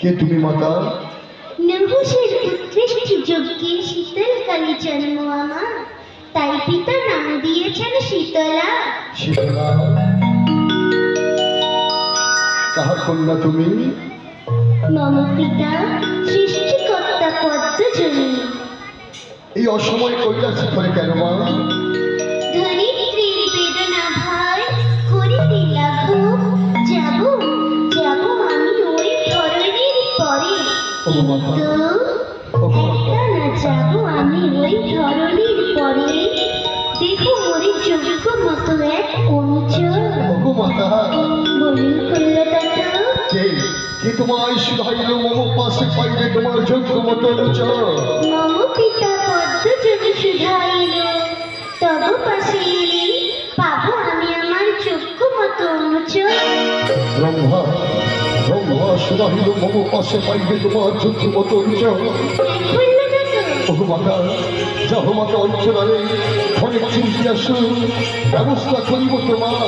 কে তুমি মাতা? নহুষের পুত্রেষ্টি যজ্ঞে শীতলকালী জন্ম আমার, তাই পিতা নাম দিয়েছেন শীতলা। শীতলা কাহার কন্যা তুমি? মম পিতা সৃষ্টিকর্তা পদ্মজনী। এই অসময় কৈলাস করে কেন মা? ধরিত্রীর বেদনা ভার করিতে লাঘব, যাব যাব আমি ওই ধরনীর পরে, কিন্তু একটা না যাব আমি ওই ধরনীর পরে। দেখো মোরে যোগ্য মতো এক অনুচর। বলুন কল্লতা কে তোমায় শুধাইল মম পাশে পাইলে তোমার যোগ্য মতো অনুচর? মম পিতা পদ্মজনী শুধাইল, তব পাশে এলে পাবো আমি আমার যোগ্য মতো অনুচর। ব্রহ্মা শুধাইল মম পাশে পাইলে তোমার যোগ্য মতো অনুচর। মাতা যাহ মাতা অঞ্চলে অনেক চিন্তি আসু, ব্যবস্থা করিব তোমার।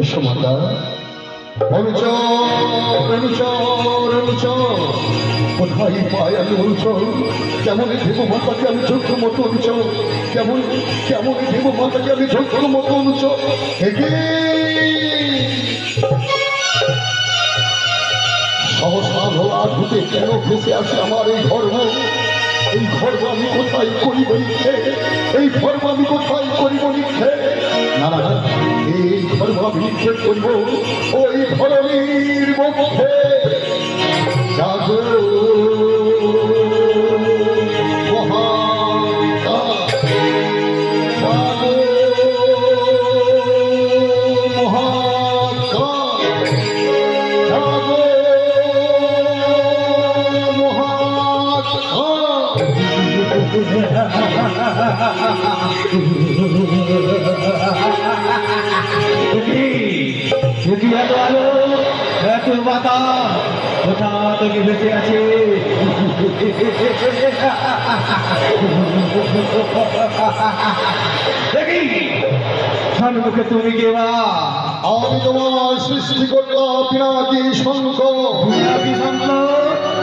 এসো মাতা। কোথায় পাই আমি অনুচর? কেমন দেব মাতাকে আমি যোগ্য মতো অনুচর? কেমন দেব মাতাকে আমি যোগ্য মতো অনুচর? সহসা ভোলা ধুতে কেন ফেসে আসে আমার এই ধর্ম? এই ধর্ম আমি কোথায় করিব লিখে? এই ধর্ম আমি কোথায় করিব লিখে? না না, এই ধর্ম আমি নিক্ষেপ করিব ওই ধরনীর মুখে। জাগো কোথা থেকে বেঁচে আছে? দেখি সম্মুখে তুমি কে? আমি তোমার সৃষ্টিকর্তা পিনাকি শঙ্খ। পিনাকি শঙ্খ?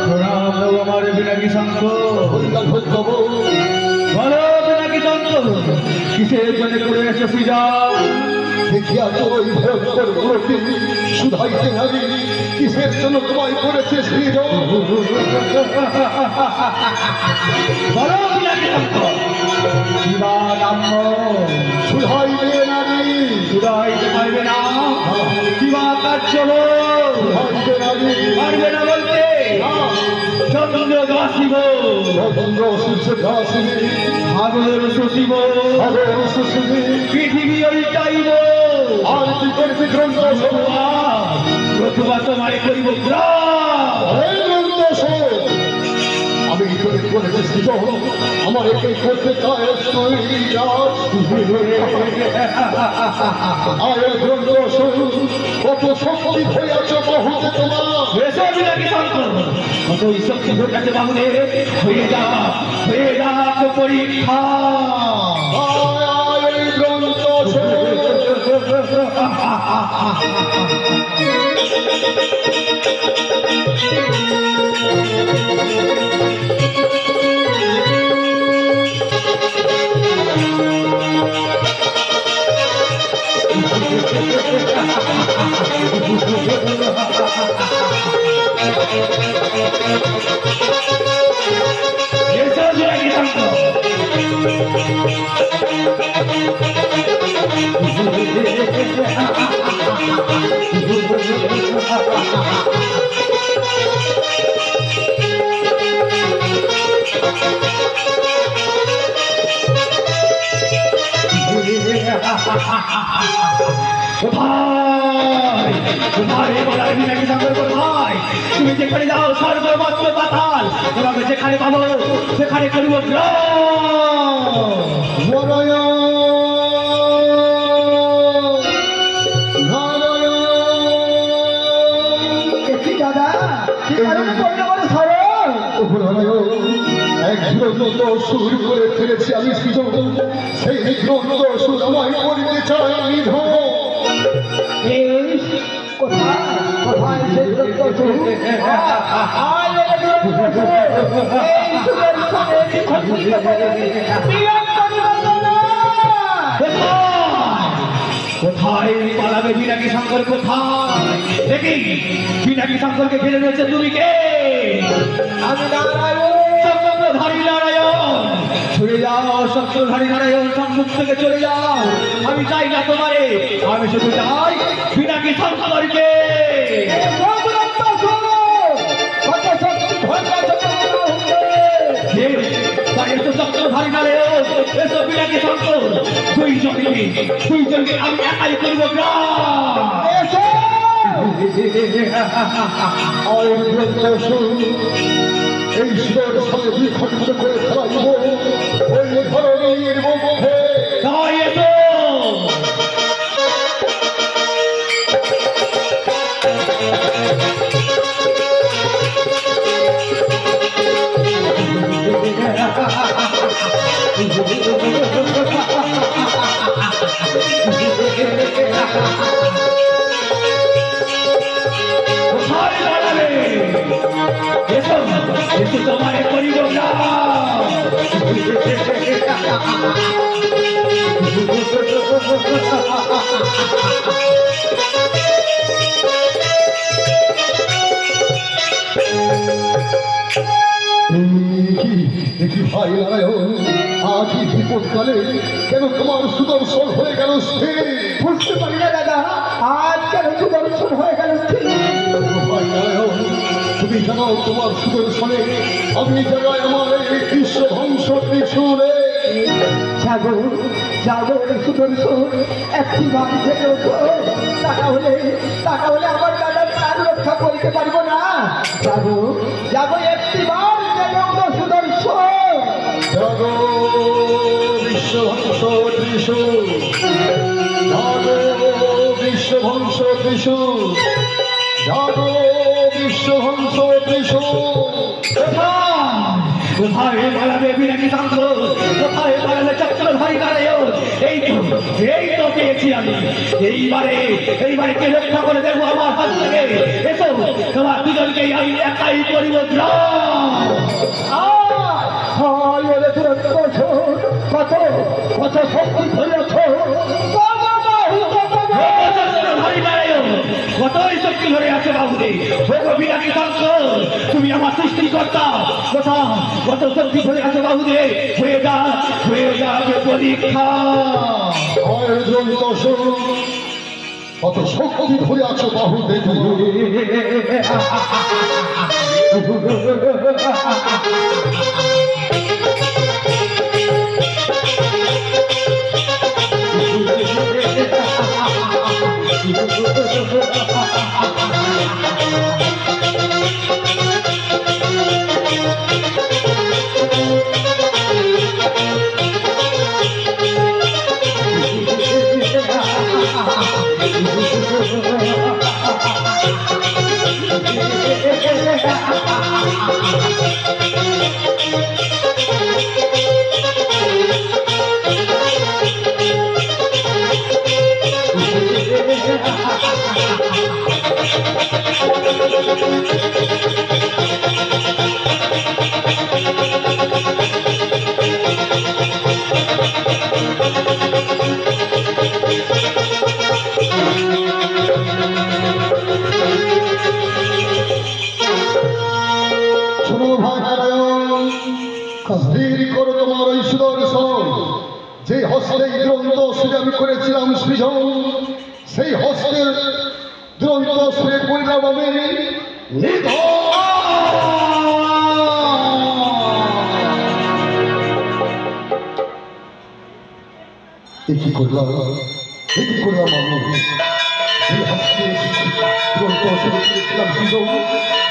প্রণাম দেব আমার পিনাকি শঙ্খ। বলো পিনাকি শঙ্খ, কিসের জন্য করে এসে পূজা? দেখিয়া তো ওই ভয়ঙ্কর মূর্তি শুধাইতে নারী কিসের জন্য তোমায় করেছে সৃজন? বলো পিনাকি শঙ্খ, কিবা নাম্য? শুধাইবে নারী, শুধাইতে পারবে না। কিবা কার্য? শুধাইবে নারী, পারবে না বলতে? চন্দ্র গাছিব, চন্দ্র সূর্য গাছিবে, সাগর শশিব, সাগর শশিবে, পৃথিবী উল্টাইব। আর কি করবে গ্রন্থ? প্রথমা তোমায় করিব আমি করেছি সৃজন, আমার একে করতে চায় কত শক্তি হইয়াছ বাহুতে তোমার। কত শক্তি হইয়াছে বাহুতে, হয়ে যাক পরীক্ষা। গ্রন্থ কোথায় বলার বিনাকি শঙ্কর কোথায়? তুমি যেখানে যাও সর্বমাত্র পাতাল, তোমাকে যেখানে পাবো সেখানে করিব দাদা কি কারণে পড়লো বলে সরল? এক ঝুলন্ত সুর করে ফেলেছি আমি সৃজন, সেই ঝুলন্ত সুর আমায় করিতে চাই নিধন। কোথায় কোথায় সেই সুর? আয় এই সুরের সঙ্গে খচিত করে বিরাট করিব না। কোথায় পালাবে বিনাকি শঙ্কর? কোথায় দেখি বিনাকি শঙ্করকে ঘিরে রয়েছে তুমি কে? আমি নারায়ণ, চক্রধারী নারায়ণ। ছুড়ে যাও চক্রধারী নারায়ণ, সম্মুখ থেকে চলে যাও। আমি চাই না তোমারে, আমি শুধু চাই বিনাকি শঙ্করকে। চক্রধারী নারায়ণ, এসো বিনাকি শঙ্কর। দুইজনকে আমি একাই করব এই সুরের সঙ্গে বিখণ্ডিত করে ফেলাইব ওই ধরনের মুখে। তাই এসো। তোমায় করিব না। দেখি ভাই নারায়ণ, আজ এই বিপদকালে কেন তোমার সুদর্শন হয়ে গেল স্থির? বুঝতে পারি না দাদা, আজ কেন সুদর্শন হয়ে গেল স্থির? ভাই নারায়ণ, তুমি জানো তোমার সুদর্শনে আমি জায়গায় আমার এই বিশ্ব ধ্বংস ত্রিশূলে। যাবো যাবো সুদর্শন, একটি ভাব থেকে ওঠো। টাকা হলে আমার দাদার প্রাণ রক্ষা করতে পারবো না। যাবো যাবো একটি বার জেগে ওঠো সুদর্শন। জাগো বিশ্ব ধ্বংস ত্রিশূল, জাগো বিশ্ব ধ্বংস ত্রিশূল, জাগো বিশ্ব ধ্বংস ত্রিশূল। কোথায় পালাবে বিনাকি শঙ্কর? কোথায় পালাবে চক্রধারী নারায়ণ? এই তো পেয়েছি আমি। এইবারে কে রক্ষা করে দেবো আমার হাত থেকে? এসো, তোমার দুজনকে আমি একাই করিব কত কত শক্তি ধরেছ, কতই শক্তি ধরে আছে বাবুরে। বিনাকি শঙ্কর, তুমি আমার সৃষ্টিকর্তা। কত শক্তি ধরে আছে বাবুরে। হয়ে যাবে পরীক্ষা। কত শক্তি ধরে আছো বাহু দেখো। স্থির করো তোমার ওই সুদর্শন। যে হস্তে দুরন্ত সুরে আমি করেছিলাম সৃজন, সেই হস্তের দুরন্ত সুরে পরিণাম আমি কি করলাম আমি? এই হস্তে হস্ত শুরু করেছিলাম সুযোগ,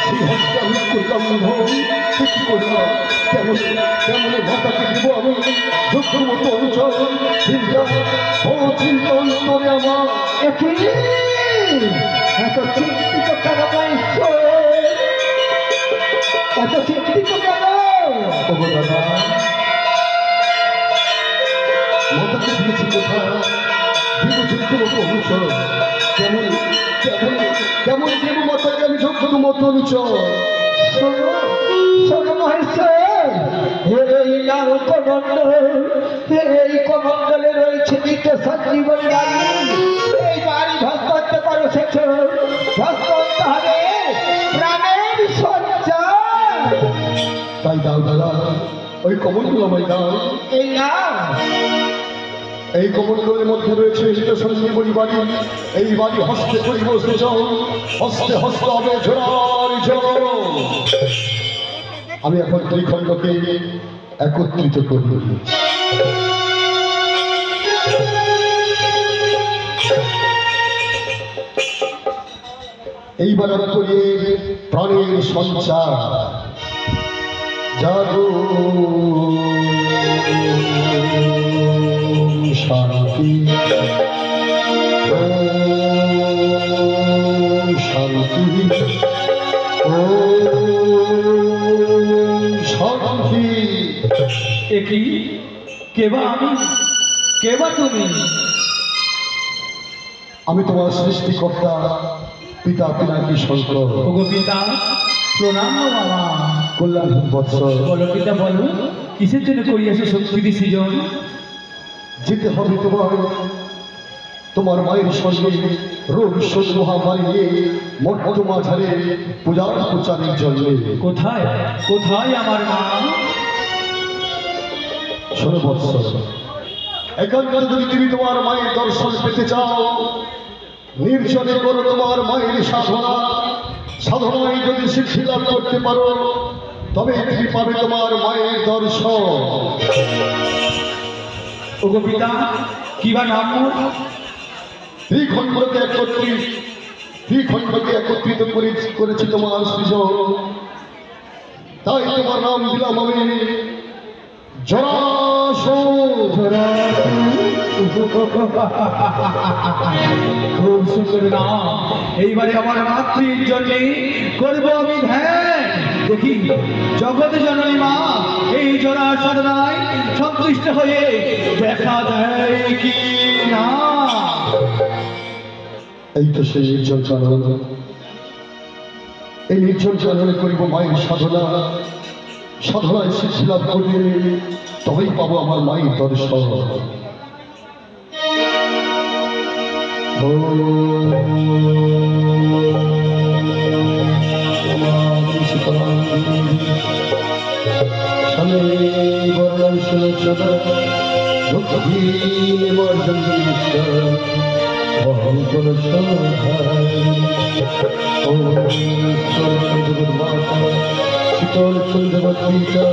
সেই হস্তে আমি করলাম নিধন। সে কি করলাম, কেমন কেমন মাতাকে দেবো আমি যোগ্য মতো অনুচর? চিন্তা ও চিন্তা অন্তরে আমার একই এত চিন্তিত কেন ঈশ্বর, এত চিন্তিত কেন? ওগো দাদা, মাতাকে দিয়েছি কোথায়, দিব যোগ্য মতো অনুচর? কেমন কেমন কেমন দেব মাতাকে আমি যোগ্য মতো অনুচর? শোনো মহেশ্বর, এই নাম কমণ্ডল, এই কমণ্ডলে রয়েছে নিত্য সঞ্জীবন বাড়ি। এই বাড়ি ধ্বস্ত করতে পারো শেষ, ধ্বস্ত করতে হবে প্রাণের সঞ্চার। তাই দাও দাদা, ওই কমলগুলো আমায় দাও। এই নাম এই কমলগুলোর মধ্যে রয়েছে নিত্য সঞ্জীবনী বাড়ি। এই বাড়ি হস্তে করিব সূচন, হস্তে হস্তে হবে ঝোড়ার ঝড়। আমি এখন ত্রিখণ্ডকে একত্রিত করি। এইবার করিয়ে প্রাণের সঞ্চার। জাগো শান্তি, শান্তি, শান্তি। একই কেবা আমি, কেবা তুমি? আমি তোমার সৃষ্টিকর্তা পিতা পিনাকি শঙ্কর। ওগো পিতা, প্রণাম গো বাবা। কল্যাণ বৎস, বলো পিতা বলো, কিসের জন্য করিয়াছে শক্তি সৃজন? যেতে হবে তোমার মায়ের সঙ্গে রোগ শোক মহামারী নিয়ে মর্ত মাঝারে পূজার প্রচারের জন্য। কোথায় কোথায় আমার মা? ষোলো বৎসর একান্তরে যদি তুমি তোমার মায়ের দর্শন পেতে চাও, নির্জনে করো তোমার মায়ের সাধনা। সাধনায় যদি সিদ্ধি লাভ করতে পারো, তবে তুমি পাবে তোমার মায়ের দর্শন। ওগো পিতা, কিবা নাম মোর? ত্রিখণ্ডকে একত্রিত করেছি তোমার সৃজন। তাই তোমার নাম দিলাম আমি জরাসুর। খুব সুন্দর নাম। এইবারে আমার মাতৃর জন্য করবো আমি ধ্যান। দেখি জগৎ জননী মা এই জোড়া সাধনায় সন্তুষ্ট হয়ে দেখা দেয় কি না। এই তো সেই নির্জন চালন, এই নির্জন চালনে করিব মায়ের সাধনা। সাধনায় সিদ্ধি লাভ করলে তবেই পাবো আমার মায়ের দর্শন। শীতল চন্দ্রবতীটা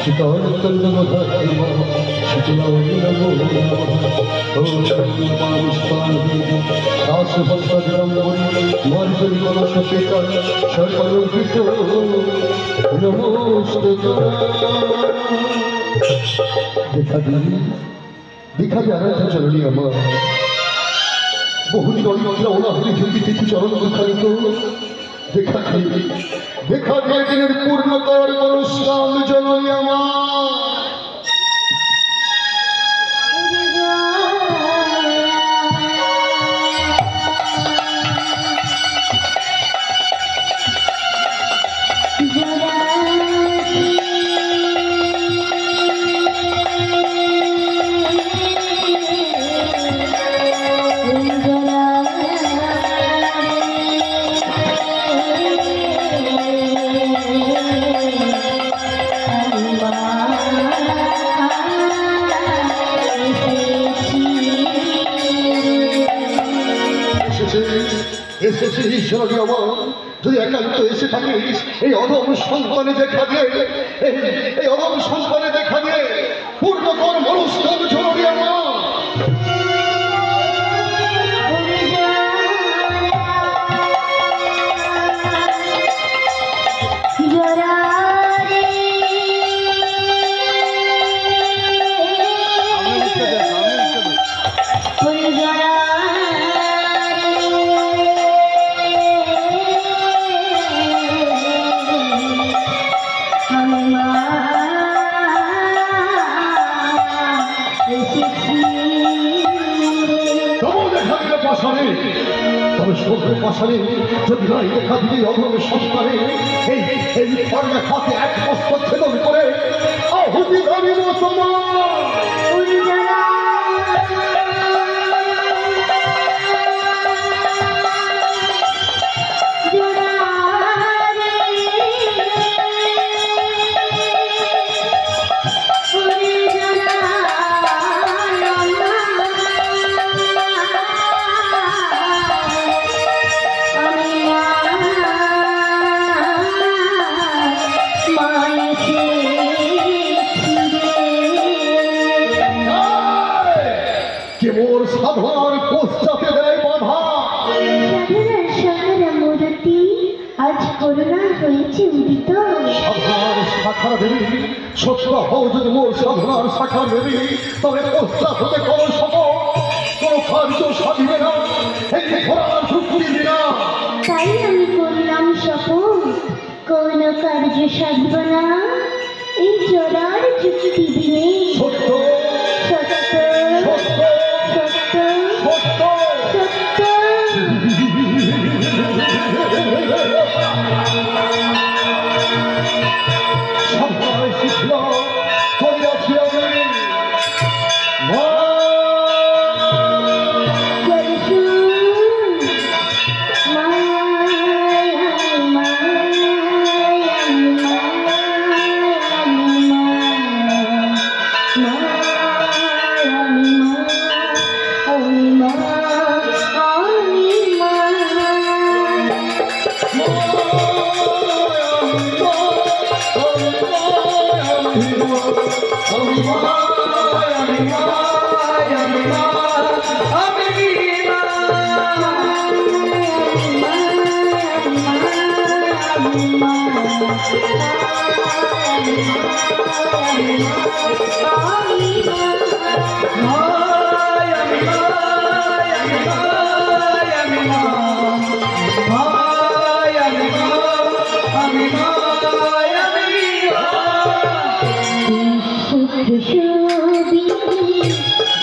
শীতল চন্দ্রবধা দেখা যায় আরাধ্য জননী আমার। বহুদিন অনিদ্রা ওনাহরি ঝুঁকিতেছি চরণ দুঃখানিত। দেখা দিয়ে দিনের পূর্ণতর মনুষ্যাম জননী আমার। এসেছে ঈশ্বরী আমার, যদি একান্ত এসে থাকিস এই অধম সন্তানে দেখা দিয়ে, এই অধম সন্তানে দেখা দিয়ে পূর্ণকর মনুষ্যম জননী আমার। পাশানে যদি নয় দেখা দিবি অধম সন্তানে এই এই ফর্মে হাতে এক মস্ত ছেদন করে আহুতি দাঁড়িয়ে তোমার কে মোর সাধনার পশ্চাতে দেয় বাধা সাধনার মূর্তি আজ করুণা হয়েছে উদিত সাধনার শাখার দেবী সত্য হও যদি মোর সাধনার শাখার দেবী তবে পশ্চাৎ হতে করো শপথ কোন কার্য সাধিবে না এই ঘোড়ার ঝুঁকি দিবি না তাই আমি করলাম শপথ কোন কার্য সাধব না এই জোড়ার যুক্তি দিনে সত্য সত্য সত্য সত্য সত্য সত্য সবাই শিখল করিয়াছি আমি মা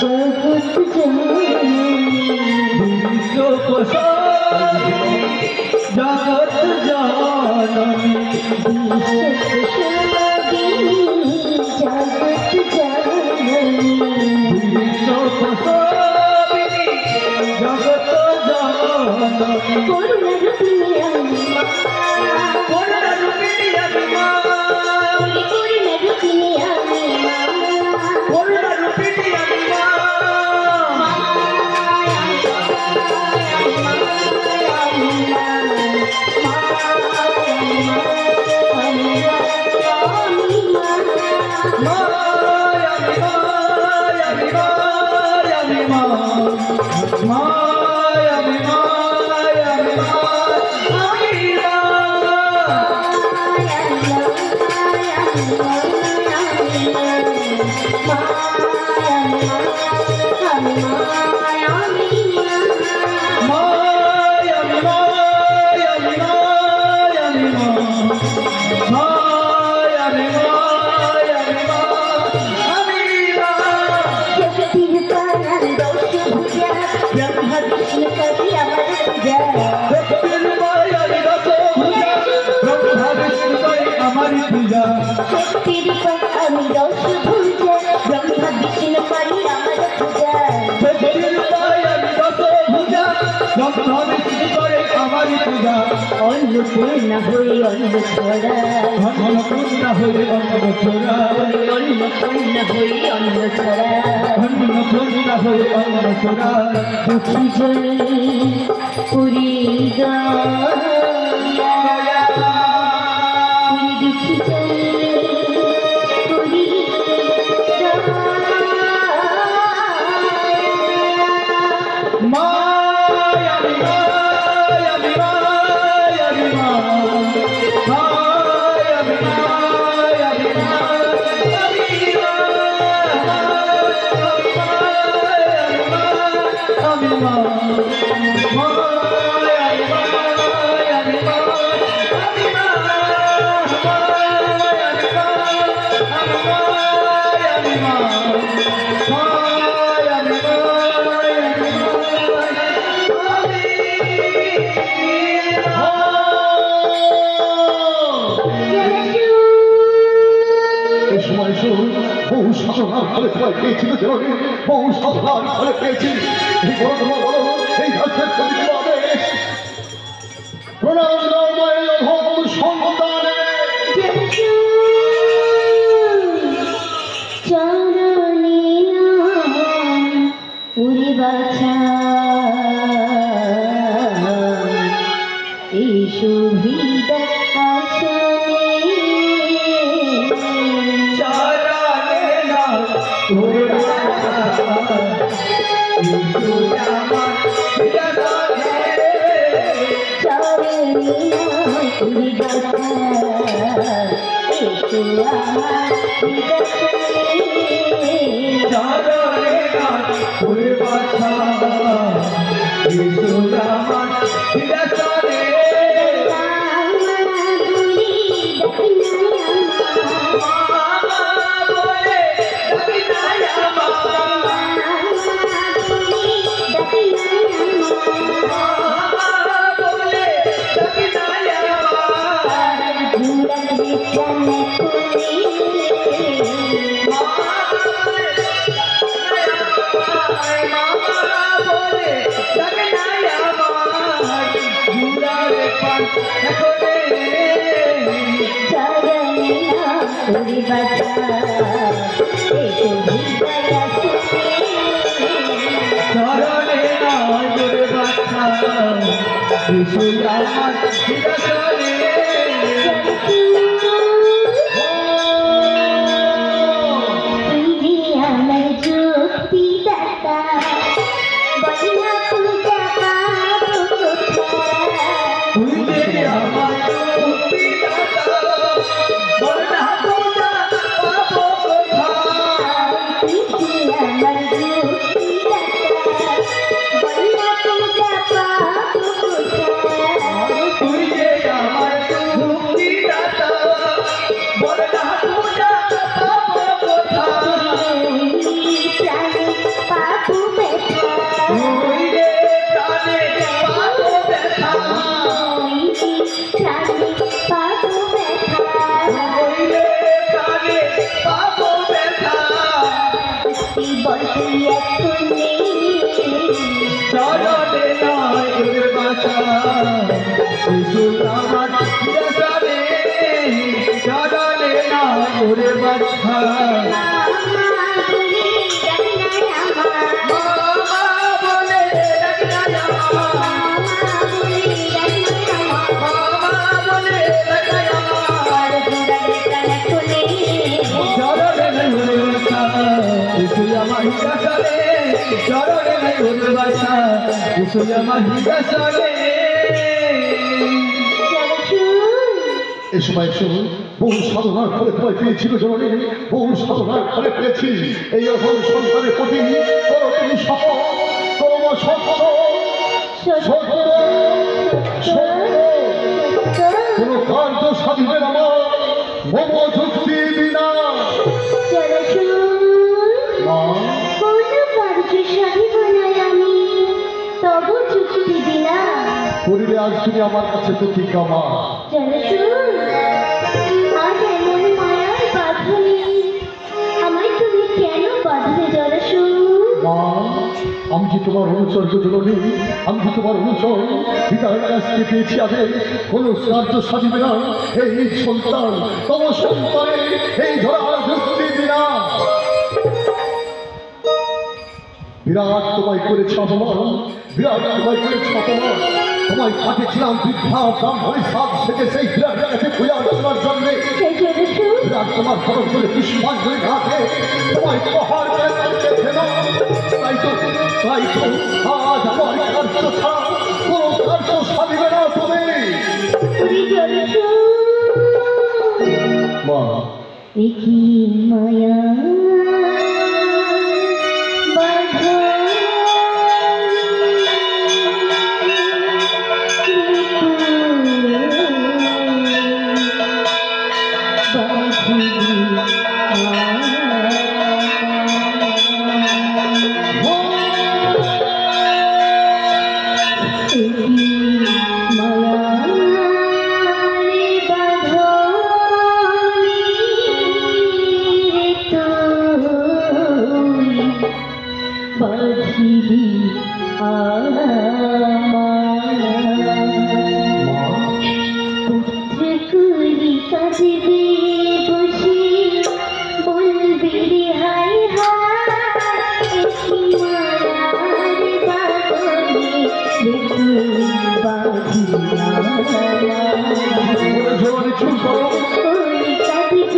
জগৎ জাননী জগৎ জাননী हमारी पूजा तेरी पर আমি দশ ভুজা ব্রহ্মা বিষ্ণু করি আমার পূজা तेरी पायल दस भुजा ब्रह्मा विष्णु करे हमारी पूजा অন্নপূর্ণা হয়ে অন্ন ছড়া अन्नपूर्णा होए अन्न छोरा অন্নপূর্ণা হয়ে অন্ন ছড়া अन्नपूर्णा होए अन्न छोरा দুঃখী জনে পুরী গয়া পুরী দুঃখী জনে পুরী माया माया माया माया माया माया সাধনার ফলে তোমায় পেয়েছিল জননী, বহু সাধনার ফলে পেয়েছি। এই বড় তোমার বলো এই গাছের প্রতি আদেশ প্রণাম নর্ময় অধম সন্তানে। চরণে উড়ি বাছা এই সুবিধা আসনে চরণে উড়ি বাছা আমার হৃদয়ে চরণে উড়ি বাছা একটু আমার চরণে উড়ি বাছা আমার হৃদয়ে আমার যুক্তি দাতা বলিয়া পূজা এ সময় শুরু বহু সাধনার ফলে তোমায় পেয়েছিল জননী, বহু সাধনার ফলে পেয়েছি এই অধম সন্তানের প্রতি করো তুমি শপথ, করো সত্য সত্য সত্য কোন কার্য সাধিবে না মম যুক্তি বিনা। মা করিলে আজ তুমি আমার কাছে প্রতিজ্ঞা মা। মা আমি কি তোমার অনুচর্য জননী, আমি কি তোমার অনুচর, পিতার কাছ থেকে পেয়েছি আদেশ কোনো কার্য সাধিবে না এই সন্তান তব সন্তানে এই ধরার যুক্তি বিনা। বিরাট তোমায় করেছে অপমান, বিরাট তোমায় করেছে অপমান, তোমায় পাঠিয়েছিলাম বৃদ্ধা ব্রাহ্মণী সাপ সেজে সেই বিরাট কাছে পূজা অর্চনার জন্যে। বিরাট তোমার খরচ করে পুষ্পাঞ্জলি ঘাটে তোমায় প্রহার করে তাই তো আজ আমার কার্য ছাড়া কোনো কার্য সাধিবে না তুমি। মা মায়া জোরে চুপ করো। ওই কাঁদবে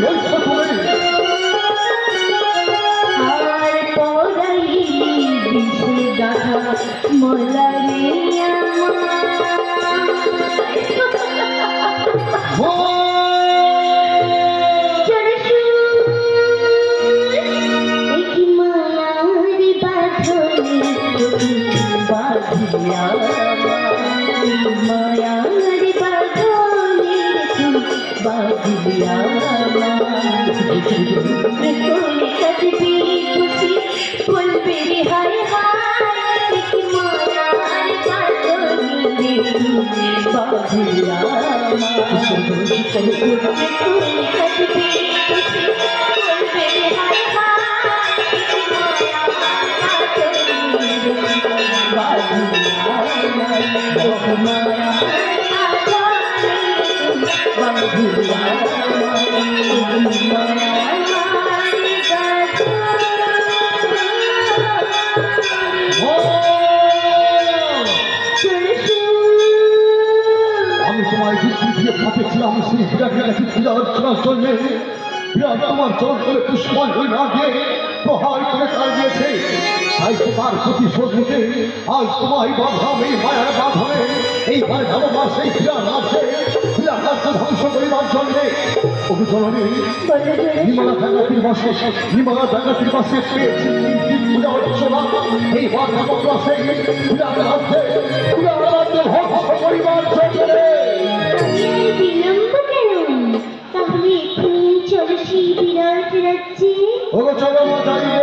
বসে বলবে হায় হায় মায়ার আমি তোমায় যুক্তি দিয়ে পাঠিয়েছিলাম সেই বিরাট পূজা অর্চনার জন্য। বিরাট তোমার চরণ করে পুষ্পাঞ্জলি না দিয়ে প্রহার করে তার দিয়েছে। তাই তোমার প্রতিশোধ নিতে আজ তোমায় বাঁধলাম এই মায়ার বাঁধনে। এই মায়ের ভালোবাস এই বিরাট রাজ্য ধ্বংস করিবার জন্যে। অভিজননী নিমালা জাগাতির বাসে পেয়েছি পূজা অর্চনা। এই বাসে বিরাট রাজ্যে ধ্বংস করিবার জন্যে। বিলম্ব কেন? তাহলে এক্ষুনি চলো সেই বিরাট রাজ্যে। ওগো চলো যাইব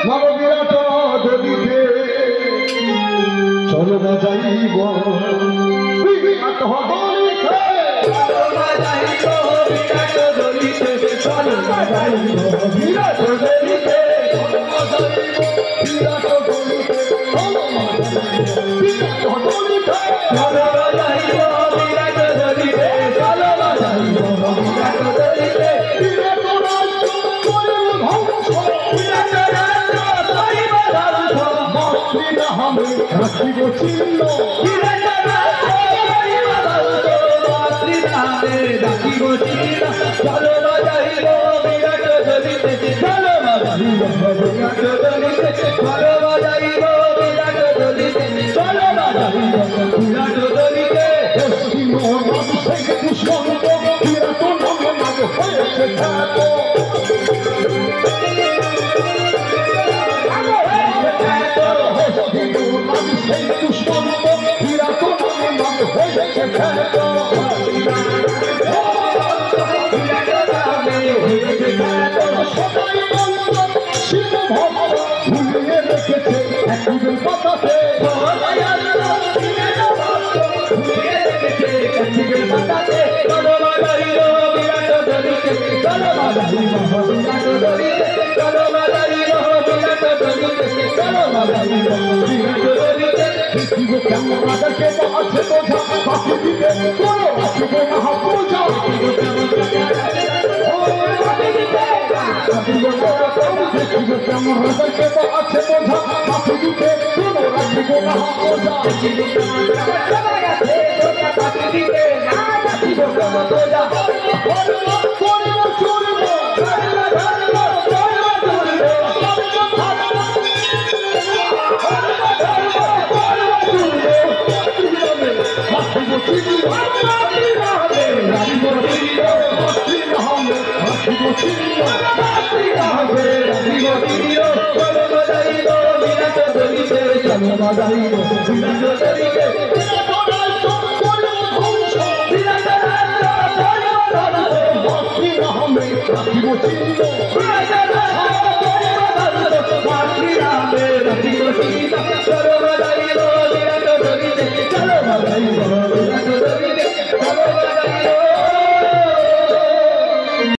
মাগো বিরাট দলিতে, চলো না যাইব বিরাট দলিতে, চলো না যাইব বিরাট দলিতে, চলো না যাইব বিরাট দলিতে, চলো না যাইব বিরাট দলিতে, চলো না যাইব বিরাট দলিতে, চলো না যাইব বিরাট দলিতে, চলো না যাইব বিরাট দলিতে। বিরাট রাজ্য করিব ধ্বংস, বিরাট রাজ্য করিব ধ্বংস, মাতৃনা আমি রাখিব চিহ্ন। বিরাট রাজ্য করিব ধ্বংস, মাতৃনা আমি রাখিব চিহ্ন। চলো না যাইব বিরাট দলিতে, চলো না যাইব বিরাট দলিতে, চলো না যাইব বিরাট দলিতে, চলো না যাইব বিরাট দলিতে। পশ্চিম মানুষের দুষ্মন্ত বিরাট নাম হয়েছে খ্যাত। মানুষের দুষ্মন্ত বিরাট নাম হয়েছে খ্যাত। সবাই শিব ভক্ত ভুলিয়ে রেখেছে একদিন পাতাতে, ভুলিয়ে রেখেছে একদিন পাতাতে। চলো বাজাই মহাবিরাট দলিতে চলো বাজাই মহাবিরাট দলিতে চলো বাজাই মহাবিরাট দলিতে শিব কেমন রাজাকে তো আছে বোঝা বাকি দিকে কোনো আসবে মহাপূজা শিব কেমন রাজাকে তো আছে বোঝা বাকি দিকে কোনো আসবে মহাপূজা রাখিব চিহ্ন